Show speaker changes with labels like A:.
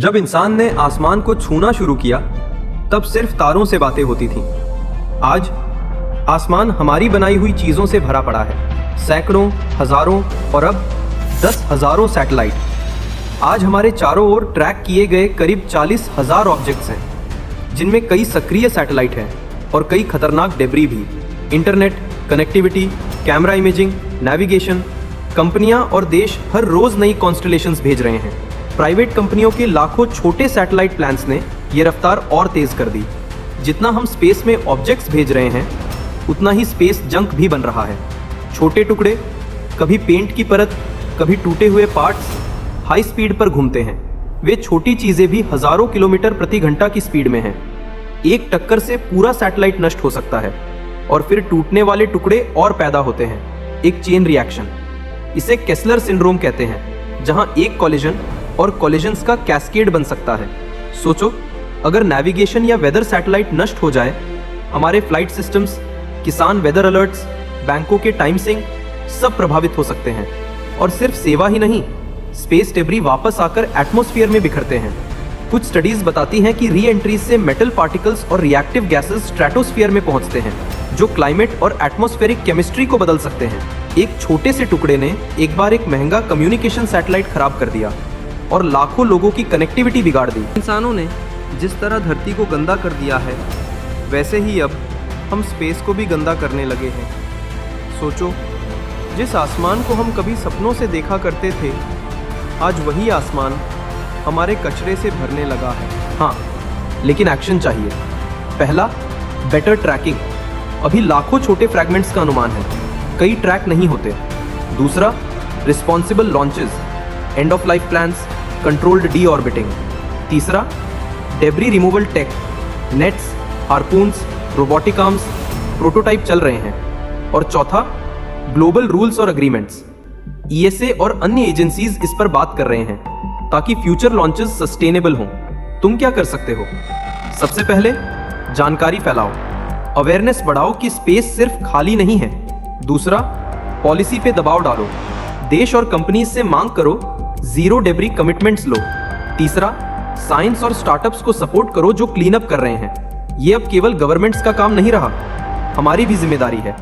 A: जब इंसान ने आसमान को छूना शुरू किया तब सिर्फ तारों से बातें होती थीं। आज आसमान हमारी बनाई हुई चीजों से भरा पड़ा है, सैकड़ों, हजारों और अब 10,000 सैटेलाइट। आज हमारे चारों ओर ट्रैक किए गए करीब 40,000 ऑब्जेक्ट्स हैं, जिनमें कई सक्रिय सैटेलाइट हैं और कई खतरनाक डेब्री भी। Internet, connectivity, camera imaging, navigation, कंपनियां और देश हर रोज नई कॉन्स्टलेशंस भेज रहे हैं। प्राइवेट कंपनियों के लाखों छोटे सैटेलाइट प्लान्स ने ये रफ्तार और तेज कर दी। जितना हम स्पेस में ऑब्जेक्ट्स भेज रहे हैं, उतना ही स्पेस जंक भी बन रहा है। छोटे टुकड़े, कभी पेंट की परत, कभी टूटे हुए पार्ट्स, हाई स्पीड पर घूमते हैं। वे छोटी चीजें भी हजारों किलोमीटर प्रति घंटा की स्पीड में हैं। एक टक्कर से पूरा सैटेलाइट नष्ट हो सकता है और फिर टूटने वाले टुकड़े और पैदा होते हैं। एक चेन रिएक्शन, इसे केस्लर सिंड्रोम कहते हैं, जहां एक कॉलिजन और कॉलिजन्स का कैस्केड बन सकता है। सोचो, अगर नेविगेशन या वेदर सैटेलाइट नष्ट हो जाए, हमारे फ्लाइट सिस्टम्स, किसान वेदर अलर्ट्स, बैंकों के टाइम सिंक सब प्रभावित हो सकते हैं। और सिर्फ सेवा ही नहीं, स्पेस डेब्री वापस आकर एटमॉस्फेयर में बिखरते हैं। कुछ स्टडीज बताती हैं कि री एंट्रीज से मेटल पार्टिकल्स और रिएक्टिव गैसेस स्ट्रेटोस्फीयर में पहुंचते हैं, जो क्लाइमेट और एटमॉस्फेरिक केमिस्ट्री को बदल सकते हैं। एक छोटे से टुकड़े ने एक बार एक महंगा कम्युनिकेशन सैटेलाइट खराब कर दिया और लाखों लोगों की कनेक्टिविटी बिगाड़ दी।
B: इंसानों ने जिस तरह धरती को गंदा कर दिया है, वैसे ही अब हम स्पेस को भी गंदा करने लगे हैं। सोचो, जिस आसमान को हम कभी सपनों से देखा करते थे, आज वही आसमान हमारे कचरे से भरने लगा है।
A: हाँ, लेकिन एक्शन चाहिए। पहला, बेटर ट्रैकिंग। अभी लाखों छोटे फ्रैगमेंट्स का अनुमान है, कई ट्रैक नहीं होते। दूसरा, responsible launches, end of life plans, controlled deorbiting. तीसरा, debris removal tech, nets, harpoons, robotic arms, prototype चल रहे हैं। और चौथा, ग्लोबल रूल्स और अग्रीमेंट्स। ईएसए और अन्य एजेंसीज इस पर बात कर रहे हैं ताकि फ्यूचर लॉन्चेस सस्टेनेबल हों। तुम क्या कर सकते हो? सबसे पहले, जानकारी फैलाओ, अवेयरनेस बढ़ाओ कि स्पेस सिर्फ खाली नहीं है। दूसरा, पॉलिसी पे दबाव डालो, देश और कंपनीज से मांग करो, जीरो डेब्री कमिटमेंट्स लो। तीसरा, साइंस और स्टार्टअप्स को सपोर्ट करो जो क्लीन अप कर रहे हैं। ये अब केवल गवर्नमेंट्स का काम नहीं रहा, हमारी भी जिम्मेदारी है।